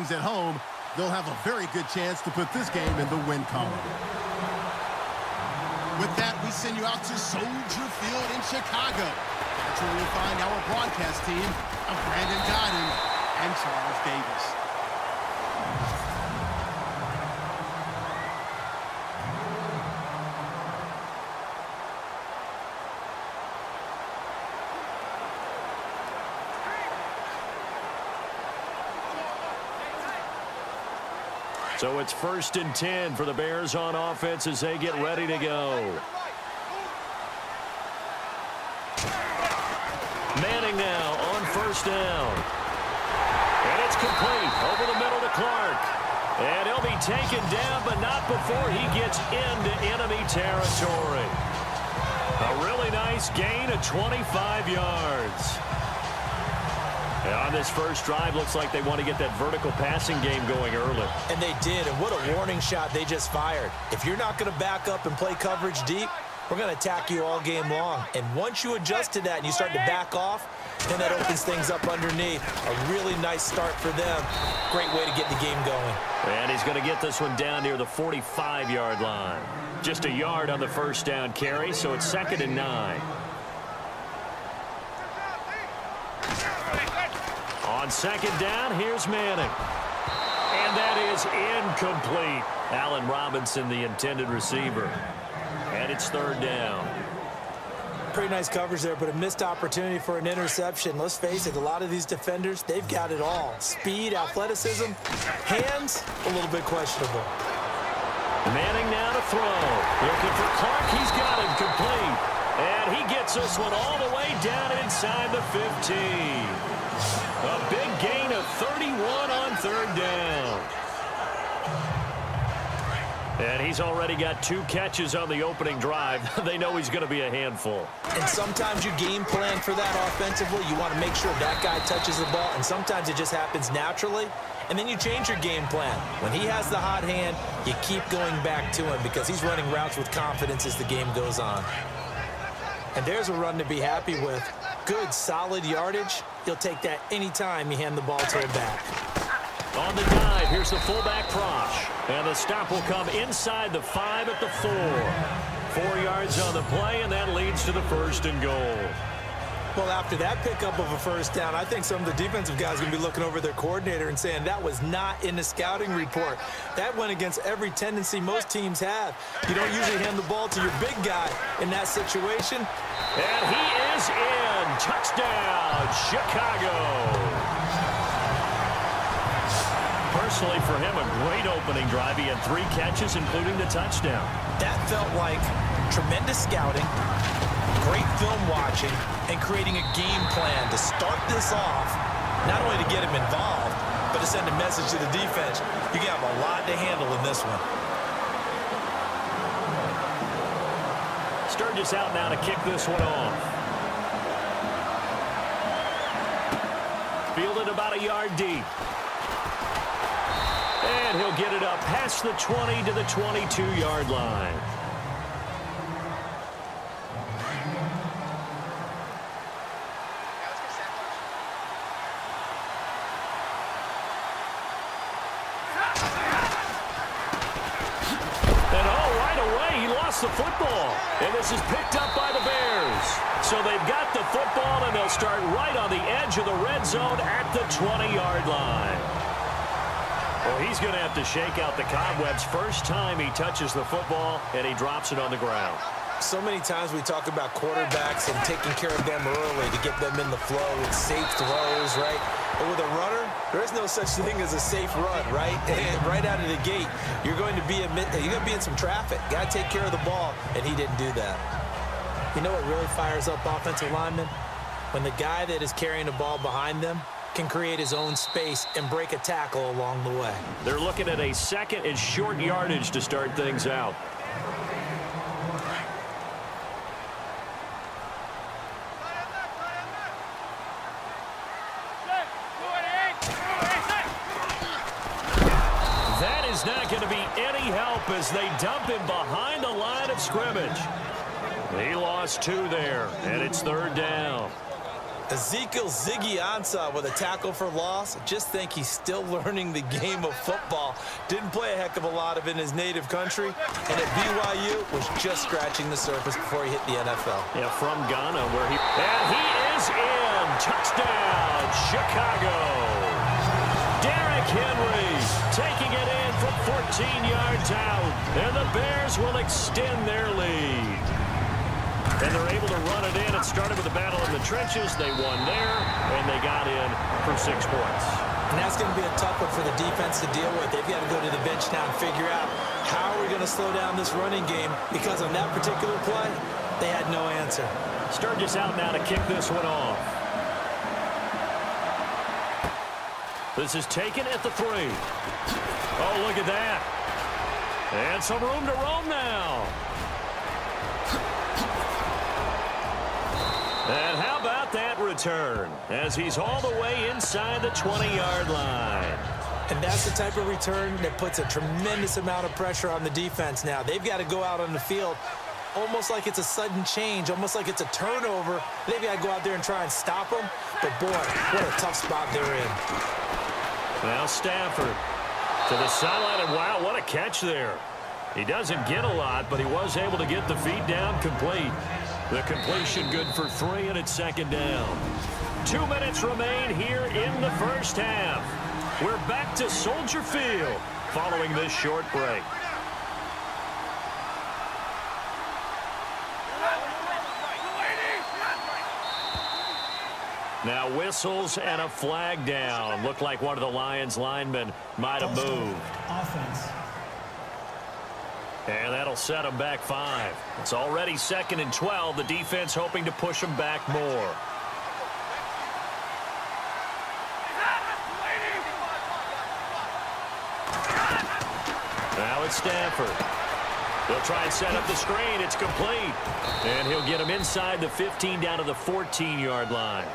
things at home, they'll have a very good chance to put this game in the win column. With that, we send you out to Soldier Field in Chicago. That's where you'll find our broadcast team of Brandon Godden and Charles Davis. So it's 1st and 10 for the Bears on offense as they get ready to go. Manning now on 1st down. And it's complete over the middle to Clark. And he'll be taken down, but not before he gets into enemy territory. A really nice gain of 25 yards. And on this first drive, looks like they want to get that vertical passing game going early. And they did, and what a warning shot they just fired. If you're not going to back up and play coverage deep, we're going to attack you all game long. And once you adjust to that and you start to back off, then that opens things up underneath. A really nice start for them. Great way to get the game going. And he's going to get this one down near the 45-yard line. Just a yard on the first down carry, so it's 2nd and 9. On 2nd down, here's Manning. And that is incomplete. Allen Robinson, the intended receiver. And it's 3rd down. Pretty nice coverage there, but a missed opportunity for an interception. Let's face it, a lot of these defenders, they've got it all. Speed, athleticism, hands, a little bit questionable. Manning now to throw. Looking for Clark. He's got him complete. And he gets this one all the way down inside the 15. A big gain of 31 on 3rd down. And he's already got 2 catches on the opening drive. They know he's going to be a handful. And sometimes you game plan for that offensively. You want to make sure that guy touches the ball, and sometimes it just happens naturally. And then you change your game plan. When he has the hot hand, you keep going back to him because he's running routes with confidence as the game goes on. And there's a run to be happy with. Good, solid yardage. You'll take that anytime you hand the ball to a back. On the dive, here's the fullback Prosh. And the stop will come inside the 5 at the 4. 4 yards on the play, and that leads to the 1st and goal. Well, after that pickup of a first down, I think some of the defensive guys are going to be looking over their coordinator and saying that was not in the scouting report. That went against every tendency most teams have. You don't usually hand the ball to your big guy in that situation. And he is in. Touchdown, Chicago. Personally, for him, a great opening drive. He had 3 catches, including the touchdown. That felt like tremendous scouting, great film watching, and creating a game plan to start this off, not only to get him involved, but to send a message to the defense. You have a lot to handle in this one. Sturgis out now to kick this one off. Fielded about a yard deep. And he'll get it up past the 20 to the 22-yard line. The football, and this is picked up by the Bears. So they've got the football, and they'll start right on the edge of the red zone at the 20-yard line. Well, he's going to have to shake out the cobwebs first time he touches the football, and he drops it on the ground. So many times we talk about quarterbacks and taking care of them early to get them in the flow with safe throws, right? But with a runner, there is no such thing as a safe run, right? Right out of the gate, you're going to be in some traffic. Got to take care of the ball, and he didn't do that. You know what really fires up offensive linemen? When the guy that is carrying the ball behind them can create his own space and break a tackle along the way. They're looking at a 2nd and short yardage to start things out. Not going to be any help as they dump him behind the line of scrimmage. He lost 2 there, and it's 3rd down. Ezekiel Ziggy Ansah with a tackle for loss. Just think he's still learning the game of football. Didn't play a heck of a lot of it in his native country, and at BYU was just scratching the surface before he hit the NFL. Yeah, from Ghana, where he... And he is in! Touchdown, Chicago! Derrick Henry taking it in from 14 yards out, and the Bears will extend their lead. And they're able to run it in. It started with a battle in the trenches. They won there, and they got in for 6 points. And that's going to be a tough one for the defense to deal with. They've got to go to the bench now and figure out how are we going to slow down this running game, because on that particular play, they had no answer. Sturgis out now to kick this one off. This is taken at the 3. Oh, look at that. And some room to roam now. And how about that return as he's all the way inside the 20-yard line. And that's the type of return that puts a tremendous amount of pressure on the defense now. They've got to go out on the field almost like it's a sudden change, almost like it's a turnover. They've got to go out there and try and stop them. But, boy, what a tough spot they're in. Now Stafford to the sideline, and wow, what a catch there. He doesn't get a lot, but he was able to get the feed down complete. The completion good for 3, and it's 2nd down. 2 minutes remain here in the first half. We're back to Soldier Field following this short break. Now whistles and a flag down. Looked like one of the Lions linemen might have moved. Offense. And that'll set them back 5. It's already 2nd and 12. The defense hoping to push them back more. Now it's Stafford. They'll try and set up the screen. It's complete. And he'll get him inside the 15 down to the 14-yard line.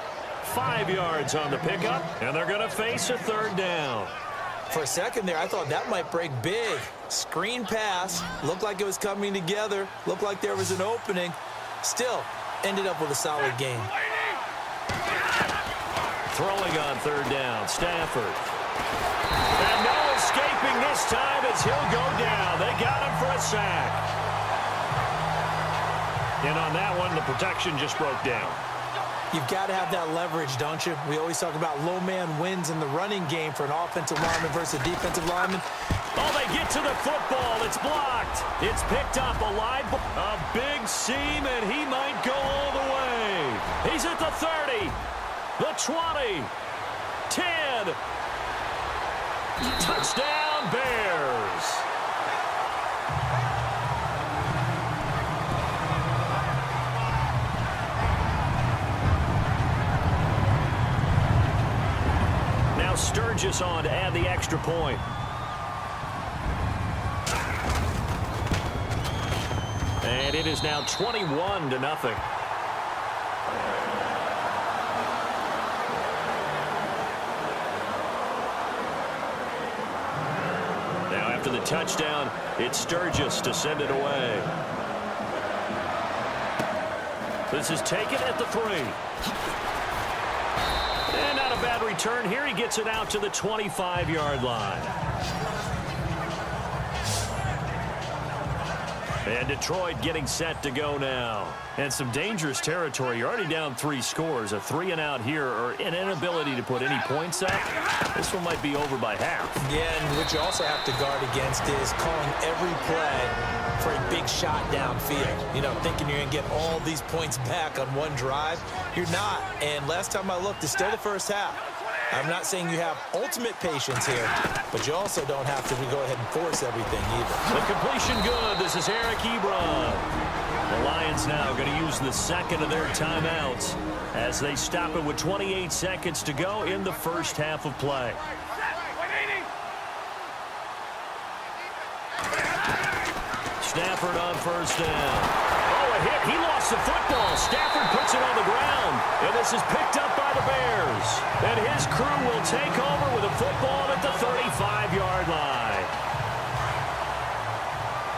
5 yards on the pickup, and they're going to face a 3rd down. For a second there, I thought that might break big. Screen pass. Looked like it was coming together. Looked like there was an opening. Still, ended up with a solid game. Throwing on 3rd down, Stafford. And no escaping this time as he'll go down. They got him for a sack. And on that one, the protection just broke down. You've got to have that leverage, don't you? We always talk about low man wins in the running game for an offensive lineman versus a defensive lineman. Oh, they get to the football. It's blocked. It's picked up. A big seam, and he might go all the way. He's at the 30, the 20, 10. Touchdown, Bears. Sturgis on to add the extra point. And it is now 21-0. Now after the touchdown, it's Sturgis to send it away. This is taken at the 3. And not a bad return here. He gets it out to the 25-yard line. And Detroit getting set to go now. And some dangerous territory. You're already down 3 scores. A 3-and-out here, or an inability to put any points up. This one might be over by half. Yeah, and what you also have to guard against is calling every play for a big shot downfield. You know, thinking you're going to get all these points back on one drive. You're not. And last time I looked, it's still the first half. I'm not saying you have ultimate patience here, but you also don't have to go ahead and force everything either. The completion good. This is Eric Ebron. The Lions now going to use the 2nd of their timeouts as they stop it with 28 seconds to go in the first half of play. Stafford on 1st down. Oh, a hit. He lost the football. Stafford puts it on the ground. And this is picked up by the Bears. And his crew will take over with a football at the 35-yard line.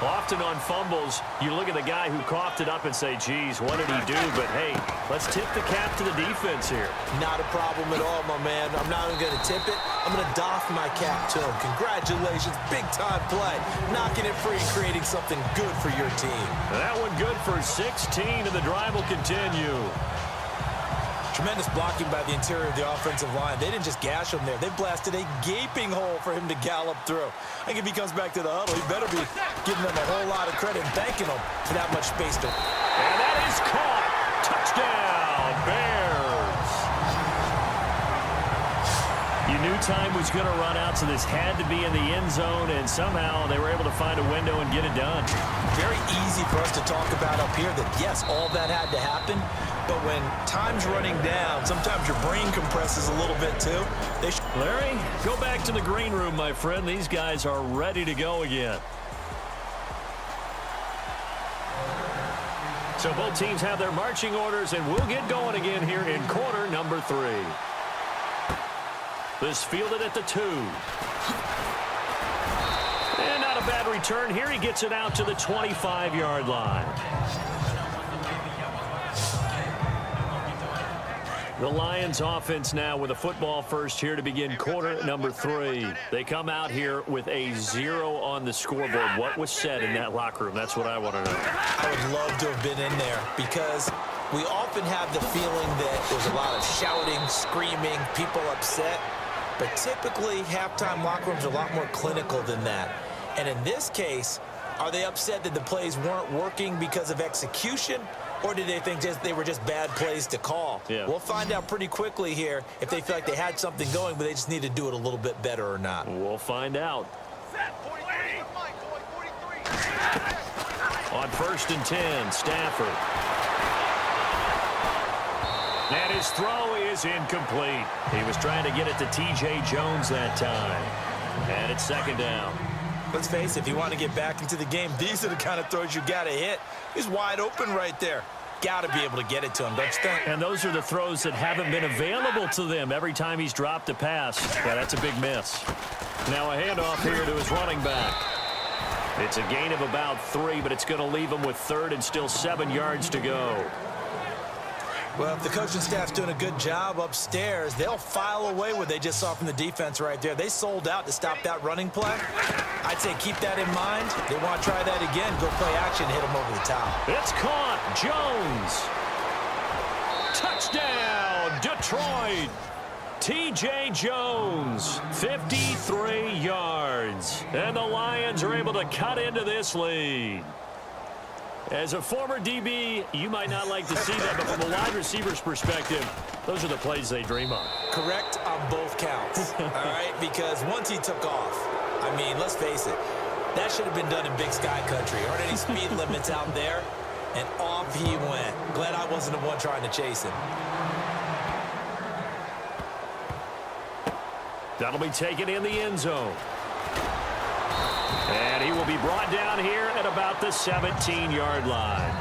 Off often on fumbles, you look at the guy who coughed it up and say, geez, what did he do? But, hey, let's tip the cap to the defense here. Not a problem at all, my man. I'm not even going to tip it. I'm going to doff my cap to him. Congratulations. Big-time play. Knocking it free and creating something good for your team. That one good for 16, and the drive will continue. Tremendous blocking by the interior of the offensive line. They didn't just gash him there. They blasted a gaping hole for him to gallop through. I think if he comes back to the huddle, he better be giving them a whole lot of credit and thanking them for that much space to. And that is caught. Touchdown, Bears. You knew time was going to run out, so this had to be in the end zone, and somehow they were able to find a window and get it done. Very easy for us to talk about up here that, yes, all that had to happen. But when time's running down, sometimes your brain compresses a little bit too. Larry, go back to the green room, my friend. These guys are ready to go again. So both teams have their marching orders, and we'll get going again here in quarter number 3. This fielded at the 2. And not a bad return here. He gets it out to the 25-yard line. The Lions offense now with a football first here to begin quarter number 3. They come out here with a 0 on the scoreboard. What was said in that locker room? That's what I want to know. I would love to have been in there because we often have the feeling that there's a lot of shouting, screaming, people upset. But typically, halftime locker rooms are a lot more clinical than that. And in this case, are they upset that the plays weren't working because of execution? Or did they think they were just bad plays to call? Yeah. We'll find out pretty quickly here if they feel like they had something going, but they just need to do it a little bit better or not. We'll find out. On 1st and 10, Stafford. And his throw is incomplete. He was trying to get it to T.J. Jones that time. And it's 2nd down. Let's face it, if you want to get back into the game, these are the kind of throws you got to hit. He's wide open right there. Got to be able to get it to him, don't you think? And those are the throws that haven't been available to them every time he's dropped a pass. Yeah, that's a big miss. Now a handoff here to his running back. It's a gain of about 3, but it's going to leave him with 3rd and still 7 yards to go. Well, if the coaching staff's doing a good job upstairs, they'll file away what they just saw from the defense right there. They sold out to stop that running play. I'd say keep that in mind. They want to try that again. Go play action, hit them over the top. It's caught. Jones. Touchdown, Detroit. T.J. Jones, 53 yards. And the Lions are able to cut into this lead. As a former DB, you might not like to see that, but from a wide receiver's perspective, those are the plays they dream of. Correct on both counts, all right? Because once he took off, I mean, let's face it, that should have been done in Big Sky Country. Aren't any speed limits out there? And off he went. Glad I wasn't the one trying to chase him. That'll be taken in the end zone. And he will be brought down here at about the 17-yard line.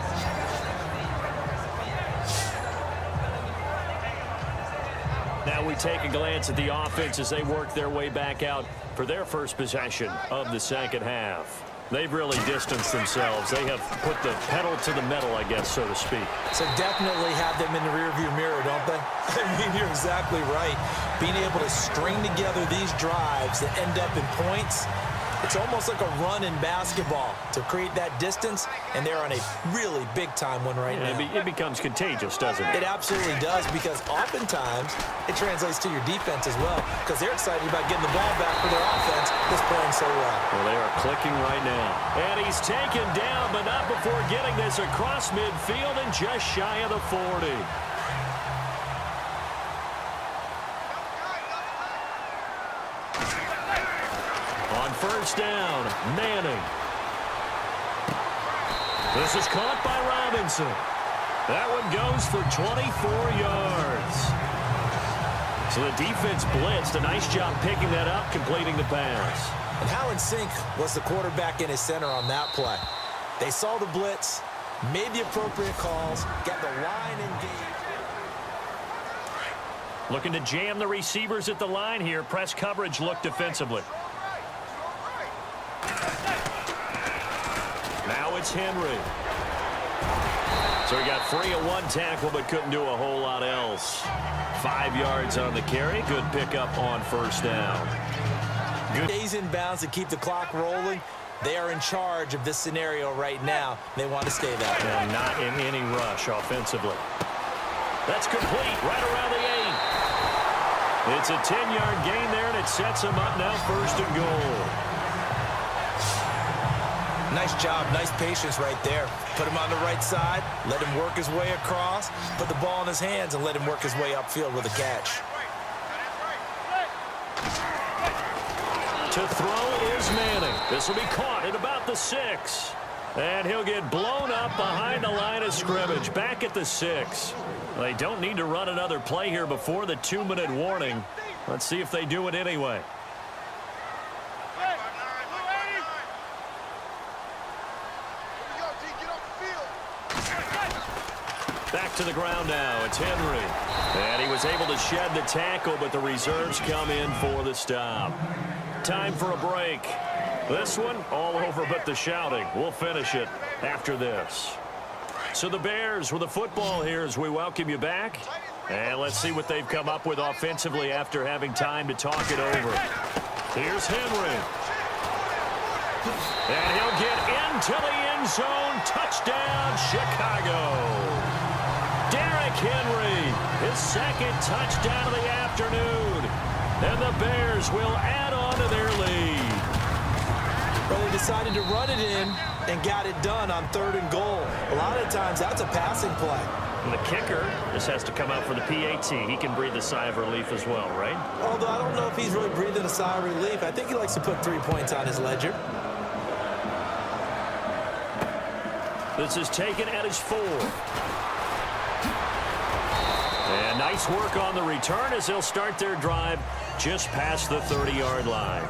Now we take a glance at the offense as they work their way back out for their first possession of the second half. They've really distanced themselves. They have put the pedal to the metal, I guess, so to speak. So definitely have them in the rearview mirror, don't they? I mean, you're exactly right. Being able to string together these drives that end up in points, it's almost like a run in basketball to create that distance, and they're on a really big-time one right now. It becomes contagious, doesn't it? It absolutely does, because oftentimes it translates to your defense as well, because they're excited about getting the ball back for their offense that's playing so well. Well, they are clicking right now. And he's taken down, but not before getting this across midfield and just shy of the 40. On 1st down, Manning. This is caught by Robinson. That one goes for 24 yards. So the defense blitzed. A nice job picking that up, completing the pass. And how in sync was the quarterback in his center on that play? They saw the blitz, made the appropriate calls, got the line engaged. Looking to jam the receivers at the line here. Press coverage look defensively. it's Henry. So he got free of one tackle but couldn't do a whole lot else. 5 yards on the carry. Good pickup on first down. Good days in bounds to keep the clock rolling. They are in charge of this scenario right now. They want to stay that way. And not in any rush offensively. That's complete right around the 8. It's a 10-yard gain there, and it sets them up now 1st and goal. Nice job, nice patience right there. Put him on the right side, let him work his way across, put the ball in his hands, and let him work his way upfield with a catch. To throw is Manning. This will be caught at about the 6. And he'll get blown up behind the line of scrimmage. Back at the 6. They don't need to run another play here before the 2-minute warning. Let's see if they do it anyway. Back to the ground now. It's Henry. And he was able to shed the tackle, but the reserves come in for the stop. Time for a break. This one all over but the shouting. We'll finish it after this. So the Bears with the football here as we welcome you back. And let's see what they've come up with offensively after having time to talk it over. Here's Henry. And he'll get into the end zone. Touchdown, Chicago. Derrick Henry, his 2nd touchdown of the afternoon. And the Bears will add on to their lead. Well, they decided to run it in and got it done on 3rd and goal. A lot of times, that's a passing play. And the kicker just has to come out for the PAT. He can breathe a sigh of relief as well, right? Although I don't know if he's really breathing a sigh of relief. I think he likes to put 3 points on his ledger. This is taken at his 4. And nice work on the return as they'll start their drive just past the 30-yard line.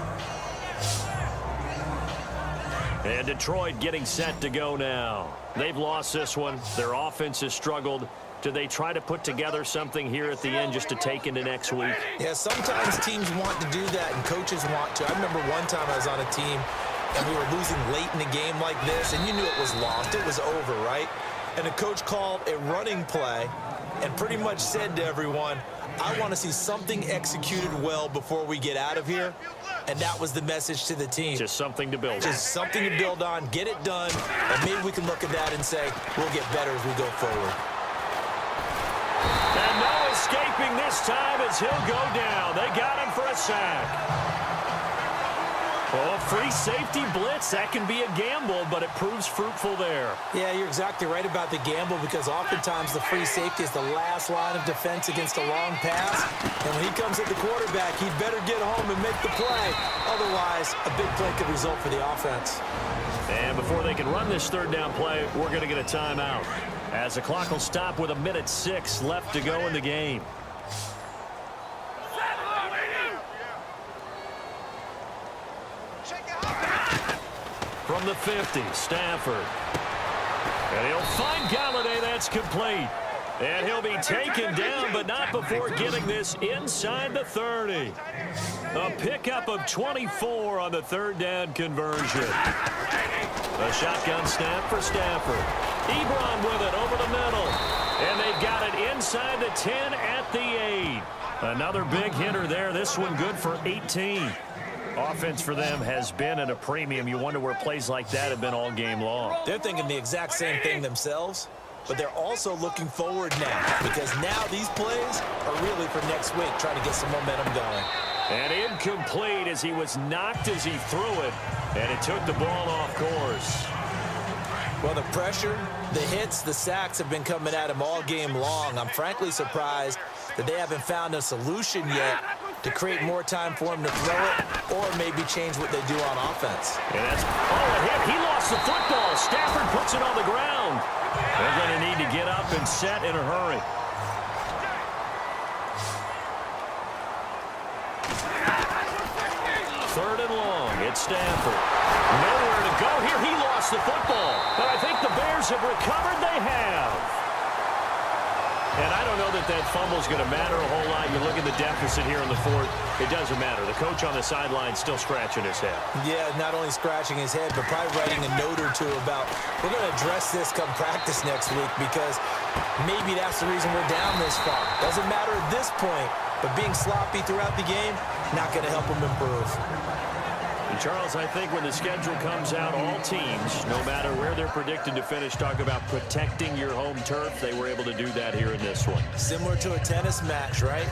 And Detroit getting set to go now. They've lost this one. Their offense has struggled. Do they try to put together something here at the end just to take into next week? Yeah, sometimes teams want to do that and coaches want to. I remember one time I was on a team and we were losing late in the game like this, and you knew it was lost. It was over, right? And the coach called a running play and pretty much said to everyone, I want to see something executed well before we get out of here. And that was the message to the team. Just something to build on. Just something to build on, get it done, and maybe we can look at that and say, we'll get better as we go forward. And no escaping this time as he'll go down. They got him for a sack. Oh, free safety blitz. That can be a gamble, but it proves fruitful there. Yeah, you're exactly right about the gamble because oftentimes the free safety is the last line of defense against a long pass. And when he comes at the quarterback, he'd better get home and make the play. Otherwise, a big play could result for the offense. And before they can run this 3rd down play, we're going to get a timeout, as the clock will stop with 1:06 left to go in the game. From the 50, Stafford. And he'll find Galladay. That's complete. And he'll be taken down, but not before getting this inside the 30. A pickup of 24 on the 3rd down conversion. A shotgun snap for Stafford. Ebron with it over the middle. And they've got it inside the 10 at the 8. Another big hitter there. This one good for 18. Offense for them has been at a premium. You wonder where plays like that have been all game long. They're thinking the exact same thing themselves, but they're also looking forward now because now these plays are really for next week, trying to get some momentum going. And incomplete as he was knocked as he threw it, and it took the ball off course. Well, the pressure, the hits, the sacks have been coming at him all game long. I'm frankly surprised that they haven't found a solution yet to create more time for him to throw it or maybe change what they do on offense. And that's a hit. He lost the football. Stafford puts it on the ground. They're going to need to get up and set in a hurry. Third and long. It's Stafford. Nowhere to go here. He lost the football. But I think the Bears have recovered. They have. And I don't know that that fumble's going to matter a whole lot. You look at the deficit here in the fourth, it doesn't matter. The coach on the sideline still scratching his head. Yeah, not only scratching his head, but probably writing a note or two about, we're going to address this come practice next week because maybe that's the reason we're down this far. Doesn't matter at this point, but being sloppy throughout the game, not going to help him improve. And Charles, I think when the schedule comes out, all teams, no matter where they're predicted to finish, talk about protecting your home turf. They were able to do that here in this one. Similar to a tennis match, right?